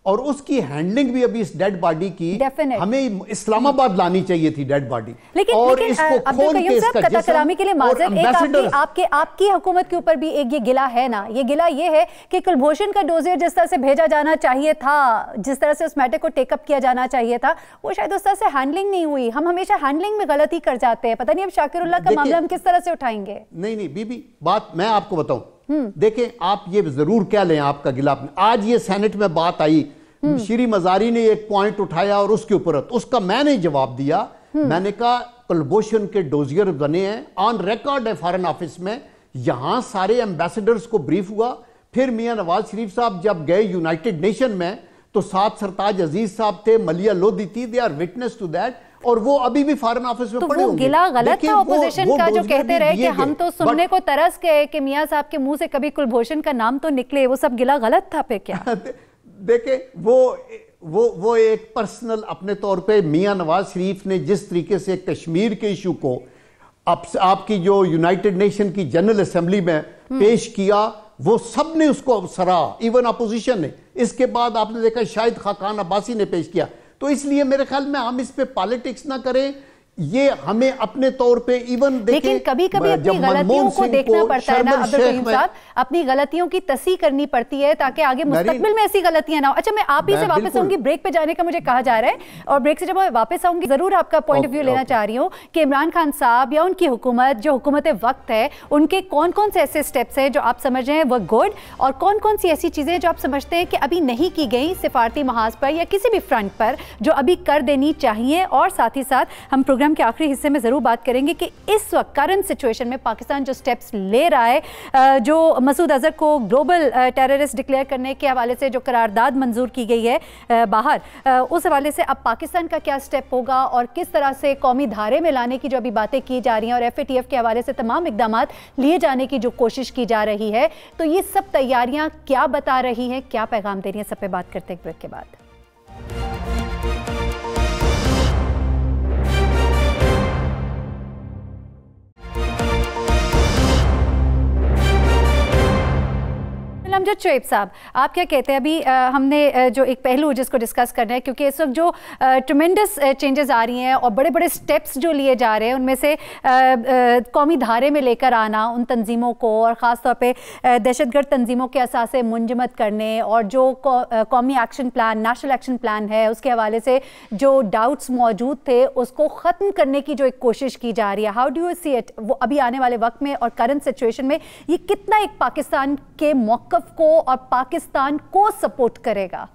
और उसकी हैंडलिंग भी अभी इस डेड बॉडी की हमें इस्लामाबाद लानी चाहिए थी डेड बॉडी। लेकिन इसको खोल के इसका कलामी के लिए माजरत, आपकी हुकूमत के ऊपर भी एक ये गिला है ना, ये गिला ये है कि कुलभूषण का डोजियर जिस तरह से भेजा जाना चाहिए था, जिस तरह से उस मैटर को टेकअप किया जाना चाहिए था, वो शायद उस तरह से हैंडलिंग नहीं हुई। हम हमेशा हैंडलिंग में गलती कर जाते हैं। पता नहीं अब शाकिरुल्लाह का मामला हम किस तरह से उठाएंगे। नहीं बीबी, बात मैं आपको बताऊं, देखें आप ये जरूर क्या लें आपका गिला। आज ये सेनेट में बात आई, श्री मजारी ने एक पॉइंट उठाया और उसके ऊपर उसका मैंने जवाब दिया। मैंने कहा कुलभूषण के डोजियर बने हैं, ऑन रिकॉर्ड है फॉरेन ऑफिस में, यहां सारे एम्बेसडर्स को ब्रीफ हुआ। फिर मियां नवाज शरीफ साहब जब गए यूनाइटेड नेशन में तो साथ सरताज अजीज साहब थे, मलिया लोधी थी, they are witness to that, और वो अभी भी फॉरेन ऑफिस में तो पड़े होंगे। गिला गलत था ऑपोजिशन का जो कहते रहे कि हम तो सुनने को तरस गए कि मियां साहब के मुंह से कभी कुलभूषण का नाम तो निकले, वो सब गिला गलत था पे क्या? देखे वो एक पर्सनल अपने तौर पे मियां नवाज शरीफ ने जिस तरीके से कश्मीर के इशू को आपकी जो यूनाइटेड नेशन की जनरल असेंबली में पेश किया, वो सब ने उसको सराहा, इवन अपोजिशन ने। इसके बाद आपने देखा शाहिद खाकान अब्बासी ने पेश किया। तो इसलिए मेरे ख्याल में हम इस पे पॉलिटिक्स ना करें, ये हमें अपने तौर पे इवन लेकिन कभी कभी अपनी गलतियों को देखना पड़ता है ना अब्दुल करीम साहब, अपनी गलतियों की तस्दीक करनी पड़ती है ताकि आगे मुस्तकबिल में ऐसी गलतियां ना हो। अच्छा, मैं आप ही से वापस आऊंगी, ब्रेक पे जाने का मुझे कहा जा रहा है, और ब्रेक से जब मैं वापस आऊंगी जरूर आपका पॉइंट ऑफ व्यू लेना चाह रही हूँ कि इमरान खान साहब या उनकी हुकूमत, जो हुकूमत वक्त है, उनके कौन कौन से ऐसे स्टेप्स हैं जो आप समझ रहे हैं वो गुड, और कौन कौन सी ऐसी चीजें जो आप समझते हैं कि अभी नहीं की गई सिफारती महाज पर या किसी भी फ्रंट पर जो अभी कर देनी चाहिए। और साथ ही साथ हम प्रोग्राम के आखिरी हिस्से में जरूर बात करेंगे कि इस वक्त करंट सिचुएशन में पाकिस्तान जो स्टेप्स ले रहा है, जो मसूद अजहर को ग्लोबल टेररिस्ट डिक्लेयर करने के हवाले से जो करारदाद मंजूर की गई है बाहर, उस हवाले से अब पाकिस्तान का क्या स्टेप होगा और किस तरह से कौमी धारे में लाने की जो अभी बातें की जा रही हैं और FATF के हवाले से तमाम इकदाम लिए जाने की जो कोशिश की जा रही है, तो ये सब तैयारियां क्या बता रही हैं, क्या पैगाम दे रही हैं, सब पे बात करते हैं ब्रेक के बाद। अमजद शोएब साहब, आप क्या कहते हैं? अभी हमने जो एक पहलू जिसको डिस्कस करना है, क्योंकि इस वक्त जो ट्रिमेंडस चेंजेस आ रही हैं और बड़े बड़े स्टेप्स जो लिए जा रहे हैं, उनमें से कौमी धारे में लेकर आना उन तंजीमों को, और ख़ास तौर पे दहशतगर्द तंजीमों के असासे मुंजमद करने, और जो कौमी action plan, national action plan है, उसके हवाले से जो डाउट्स मौजूद थे उसको ख़त्म करने की जो एक कोशिश की जा रही है। How do you see it? वो अभी आने वाले वक्त में और करंट सिचुएशन में ये कितना एक पाकिस्तान के मौक़िफ़ को और पाकिस्तान को सपोर्ट करेगा?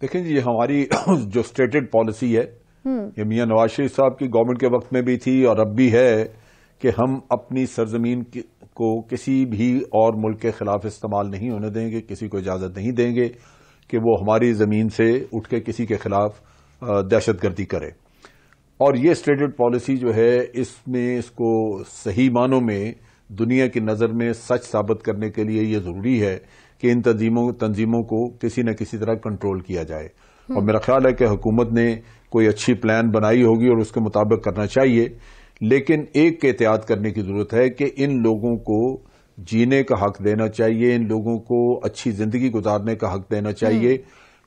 देखें जी, हमारी जो स्टेटेड पॉलिसी है, ये मियां नवाज शरीफ साहब की गवर्नमेंट के वक्त में भी थी और अब भी है, कि हम अपनी सरजमीन को किसी भी और मुल्क के खिलाफ इस्तेमाल नहीं होने देंगे, किसी को इजाजत नहीं देंगे कि वो हमारी जमीन से उठ के किसी के खिलाफ दहशतगर्दी करे। और ये स्टेटेड पॉलिसी जो है, इसमें इसको सही मानों में दुनिया की नज़र में सच साबित करने के लिए ये ज़रूरी है कि इन तंजीमों को किसी न किसी तरह कंट्रोल किया जाए। और मेरा ख्याल है कि हुकूमत ने कोई अच्छी प्लान बनाई होगी और उसके मुताबिक करना चाहिए, लेकिन एक एहतियात करने की ज़रूरत है कि इन लोगों को जीने का हक देना चाहिए, इन लोगों को अच्छी ज़िंदगी गुजारने का हक देना चाहिए,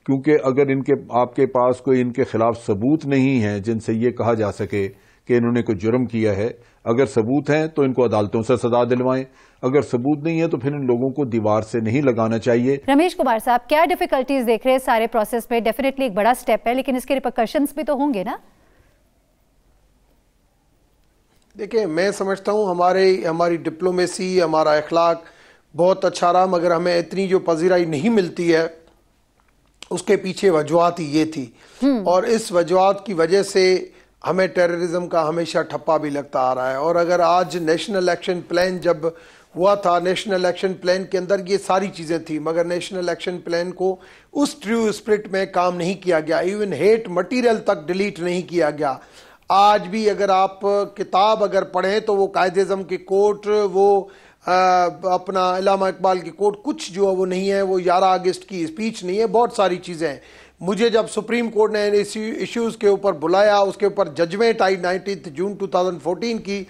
क्योंकि अगर आपके पास कोई इनके खिलाफ सबूत नहीं है जिनसे ये कहा जा सके कि इन्होंने कोई जुर्म किया है, अगर सबूत हैं तो इनको अदालतों से सजा दिलवाएं, अगर सबूत नहीं है तो फिर इन लोगों को दीवार से नहीं लगाना चाहिए। रमेश कुमार साहब, क्या डिफिकल्टीज देख रहे हैं सारे प्रोसेस में? डेफिनेटली एक बड़ा स्टेप है, लेकिन इसके रिपरकशंस भी तो होंगे ना? देखिए, मैं समझता हूँ हमारी डिप्लोमेसी, हमारा अखलाक बहुत अच्छा रहा, मगर हमें इतनी जो पजीराई नहीं मिलती है उसके पीछे वजूहत ही ये थी, और इस वजूहत की वजह से हमें टेररिज्म का हमेशा ठप्पा भी लगता आ रहा है। और अगर आज नेशनल एक्शन प्लान जब हुआ था, नेशनल एक्शन प्लान के अंदर ये सारी चीज़ें थी, मगर नेशनल एक्शन प्लान को उस ट्रू स्पिरिट में काम नहीं किया गया, इवन हेट मटीरियल तक डिलीट नहीं किया गया। आज भी अगर आप किताब अगर पढ़ें तो वो कायदे-ए-आज़म के कोर्ट, वो अपना इलामा इकबाल की कोट, कुछ जो है वो नहीं है, वो 11 अगस्त की स्पीच नहीं है, बहुत सारी चीजें हैं। मुझे जब सुप्रीम कोर्ट ने इश्यूज के ऊपर बुलाया, उसके ऊपर जजमेंट आई 19 जून 2014 की,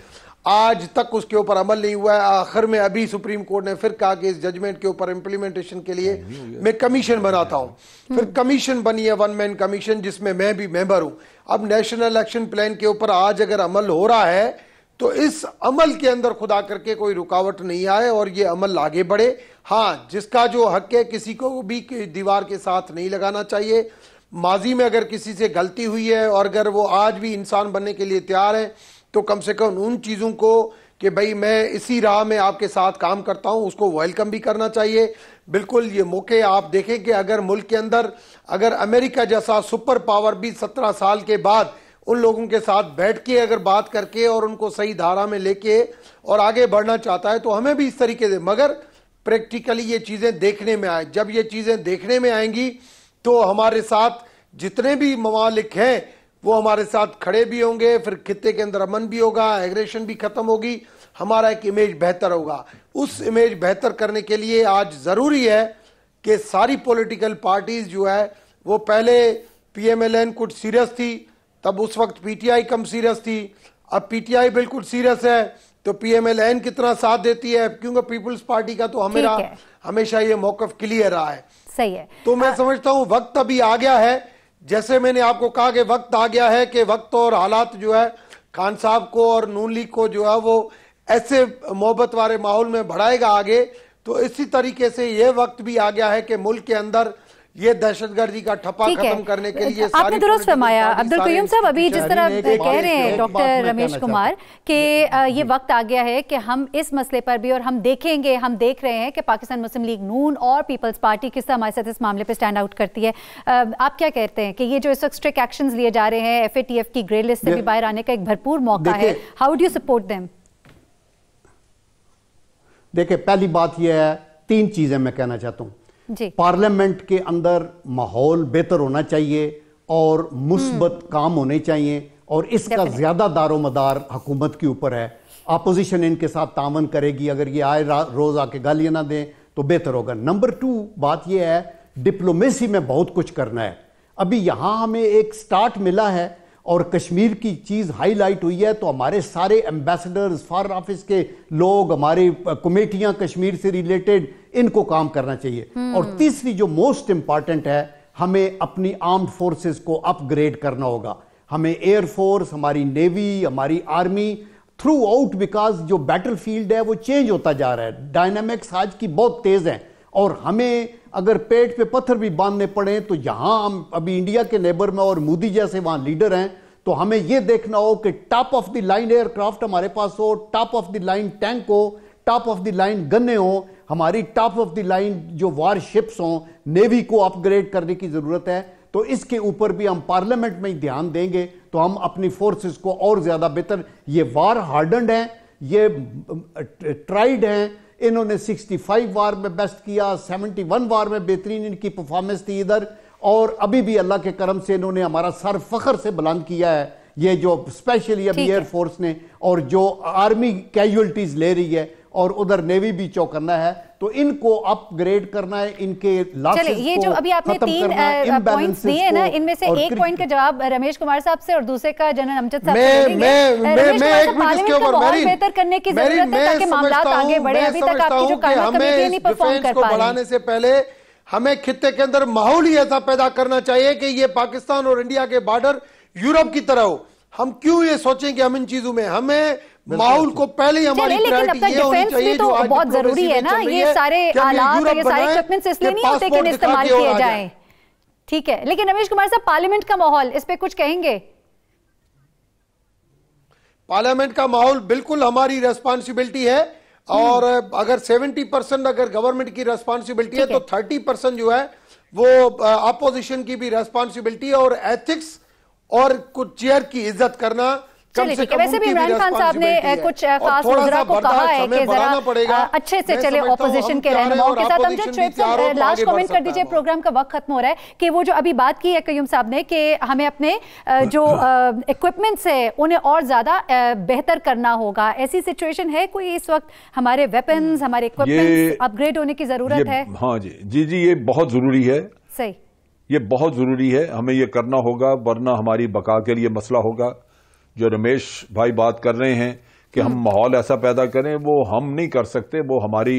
आज तक उसके ऊपर अमल नहीं हुआ है। आखिर में अभी सुप्रीम कोर्ट ने फिर कहा कि इस जजमेंट के ऊपर इम्प्लीमेंटेशन के लिए मैं कमीशन बनाता हूं। फिर कमीशन बनी है, 1 मैन कमीशन, जिसमें मैं भी मेंबर हूं। अब नेशनल एक्शन प्लान के ऊपर आज अगर अमल हो रहा है तो इस अमल के अंदर खुदा करके कोई रुकावट नहीं आए और ये अमल आगे बढ़े। हाँ, जिसका जो हक है, किसी को भी दीवार के साथ नहीं लगाना चाहिए। माजी में अगर किसी से गलती हुई है और अगर वो आज भी इंसान बनने के लिए तैयार है तो कम से कम उन चीज़ों को कि भाई मैं इसी राह में आपके साथ काम करता हूं, उसको वेलकम भी करना चाहिए। बिल्कुल ये मौके आप देखें कि अगर मुल्क के अंदर अगर अमेरिका जैसा सुपर पावर भी 17 साल के बाद उन लोगों के साथ बैठ के अगर बात करके और उनको सही धारा में लेके और आगे बढ़ना चाहता है तो हमें भी इस तरीके से, मगर प्रैक्टिकली ये चीज़ें देखने में आए। जब ये चीज़ें देखने में आएंगी तो हमारे साथ जितने भी ममालिक हैं वो हमारे साथ खड़े भी होंगे, फिर खित्ते के अंदर अमन भी होगा, एग्रेशन भी खत्म होगी, हमारा एक इमेज बेहतर होगा। उस इमेज बेहतर करने के लिए आज जरूरी है कि सारी पॉलिटिकल पार्टीज जो है वो, पहले पीएमएलएन कुछ सीरियस थी, तब उस वक्त पीटीआई कम सीरियस थी, अब पीटीआई बिल्कुल सीरियस है, तो पीएमएलएन कितना साथ देती है, क्योंकि पीपुल्स पार्टी का तो हमेशा ये मौकफ क्लियर रहा है। सही है। तो मैं समझता हूं वक्त अभी आ गया है, जैसे मैंने आपको कहा कि वक्त आ गया है कि वक्त और हालात जो है खान साहब को और नून लीग को जो है वो ऐसे मोहब्बत वाले माहौल में बढ़ाएगा आगे। तो इसी तरीके से ये वक्त भी आ गया है कि मुल्क के अंदर ये दहशतगर्दी का ठप्पा खत्म करने के लिए आपने दुरुस्त फरमाया अब्दुल कयूम साहब, अभी जिस तरह कह रहे हैं डॉक्टर रमेश कुमार कि ये वक्त आ गया है कि हम इस मसले पर भी, और हम देखेंगे, हम देख रहे हैं कि पाकिस्तान मुस्लिम लीग नून और पीपल्स पार्टी किस तरह हमारे साथ इस मामले पर स्टैंड आउट करती है। आप क्या कहते हैं कि ये जो इस वक्त स्ट्रिक्ट एक्शंस लिए जा रहे हैं, FATF की ग्रे लिस्ट से भी बाहर आने का एक भरपूर मौका है, how do you support them? देखिए, पहली बात यह है, 3 चीजें मैं कहना चाहता हूं। पार्लियामेंट के अंदर माहौल बेहतर होना चाहिए और मुस्बत काम होने चाहिए, और इसका ज्यादा दारोमदार हुकूमत के ऊपर है। अपोजिशन इनके साथ तामन करेगी, अगर ये आए रोज आके गालियां ना दें तो बेहतर होगा। नंबर 2 बात ये है, डिप्लोमेसी में बहुत कुछ करना है। अभी यहां हमें एक स्टार्ट मिला है और कश्मीर की चीज हाईलाइट हुई है, तो हमारे सारे एम्बेसडर्स, फॉरेन ऑफिस के लोग, हमारी कमेटियां कश्मीर से रिलेटेड, इनको काम करना चाहिए। और तीसरी जो मोस्ट इंपॉर्टेंट है, हमें अपनी आर्म्ड फोर्सेस को अपग्रेड करना होगा। हमें एयरफोर्स, हमारी नेवी, हमारी आर्मी थ्रू आउट, बिकॉज जो बैटलफील्ड है वो चेंज होता जा रहा है, डायनामिक्स आज की बहुत तेज है, और हमें अगर पेट पे पत्थर भी बांधने पड़े तो यहां हम अभी इंडिया के नेबर में और मोदी जैसे वहां लीडर हैं, तो हमें यह देखना हो कि top of the line aircraft हमारे पास हो, top of the line tank हो, टॉप ऑफ द लाइन गन्ने हो, हमारी टॉप ऑफ द लाइन जो वारशिप्स हो, नेवी को अपग्रेड करने की जरूरत है। तो इसके ऊपर भी हम पार्लियामेंट में ही ध्यान देंगे तो हम अपनी फोर्सेस को और ज्यादा बेहतर, ये वार हार्डन्ड है, ये ट्राइड हैं, इन्होंने 65 वार में बेस्ट किया, 71 वार में बेहतरीन इनकी परफॉर्मेंस थी इधर, और अभी भी अल्लाह के करम से इन्होंने हमारा सर फख्र से बुलंद किया है। ये जो स्पेशली अभी एयरफोर्स ने, और जो आर्मी कैजुअलिटीज ले रही है, और उधर नेवी भी चौकन्ना है, तो इनको अपग्रेड करना है, इनके चलिए, ये जो अभी आपने 3 पॉइंट्स दिए ना, इनमें से एक पॉइंट का जवाब रमेश कुमार साहब से और दूसरे का जनरल अमजद साहब से देंगे। पार्लियामेंट का माहौल बेहतर करने की जरूरत है ताकि मामलात आगे बढ़े। अभी तक आपकी जो कायम कमेटी नहीं परफॉर्म कर पा रही है। बढ़ाने से पहले हमें खित्ते के अंदर माहौल ही ऐसा पैदा करना चाहिए कि ये पाकिस्तान और इंडिया के बॉर्डर यूरोप की तरह हो। हम क्यों ये सोचें कि हम इन चीजों में, हमें माहौल को पहले ही हमारी प्रायोरिटी ये होनी चाहिए जो आज बहुत जरूरी है ना, ये सारे आलात, ये सारे इक्विपमेंट्स इसलिए नहीं होते कि इस्तेमाल किए जाएं। ठीक है, लेकिन रमेश कुमार साहब, पार्लियामेंट का माहौल, इस पे कुछ कहेंगे? पार्लियामेंट का माहौल बिल्कुल हमारी रेस्पॉन्सिबिलिटी है, और अगर 70% अगर गवर्नमेंट की रेस्पॉन्सिबिलिटी है तो 30% जो है वो अपोजिशन की भी रेस्पॉन्सिबिलिटी है। और एथिक्स और कुछ चेयर की इज्जत करना, चलिए ठीक है। वैसे भी इमरान खान साहब ने कुछ खास वज़रा को कहा है कि जरा अच्छे से चले ऑपोजिशन के रहनुमाओं के साथ। अमजद शोएब साहब, लास्ट कमेंट कर दीजिए, प्रोग्राम का वक्त खत्म हो रहा है, कि वो जो अभी बात की है कयूम साहब ने कि हमें अपने जो इक्विपमेंट्स है उन्हें और ज्यादा बेहतर करना होगा। ऐसी सिचुएशन है कोई इस वक्त? हमारे वेपन्स, हमारे इक्विपमेंट्स अपग्रेड होने की जरूरत है? हाँ जी जी जी, ये बहुत जरूरी है। सही, ये बहुत जरूरी है, हमें ये करना होगा, वरना हमारी बका के लिए मसला होगा। जो रमेश भाई बात कर रहे हैं कि हम माहौल ऐसा पैदा करें, वो हम नहीं कर सकते, वो हमारी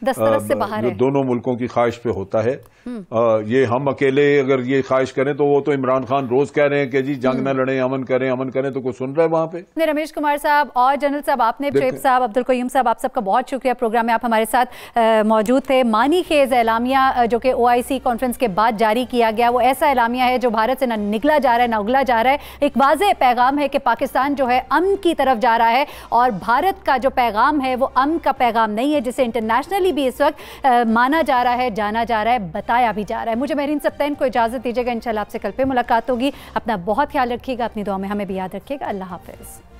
दस्तरस से बाहर है। दोनों मुल्कों की ख्वाहिश पे होता है। ये हम अकेले अगर ये ख्वाहिश करें तो वो तो इमरान खान रोज कह रहे हैं कि जी जंग न लड़ें, अमन करें, तो कोई सुन रहा है वहां पे? रमेश कुमार साहब और जनरल साहब, आपने, शोएब साहब, अब्दुल कयूम साहब, आप सबका बहुत शुक्रिया। प्रोग्राम में आप हमारे साथ मौजूद थे। मानी खेज एलामिया जो कि OIC कॉन्फ्रेंस के बाद जारी किया गया, वो ऐसा एलामिया है जो भारत से न निकला जा रहा है, न उगला जा रहा है। एक वाज़ेह पैगाम है कि पाकिस्तान जो है अमन की तरफ जा रहा है, और भारत का जो पैगाम है वो अमन का पैगाम नहीं है, जिसे इंटरनेशनली भी इस वक्त माना जा रहा है, जाना जा रहा है, बताया भी जा रहा है। मुझे महरीन सप्तैन को इजाज़त दीजिएगा। इंशाल्लाह आपसे कल पे मुलाकात होगी। अपना बहुत ख्याल रखिएगा, अपनी दुआ में हमें भी याद रखिएगा। अल्लाह हाफिज़।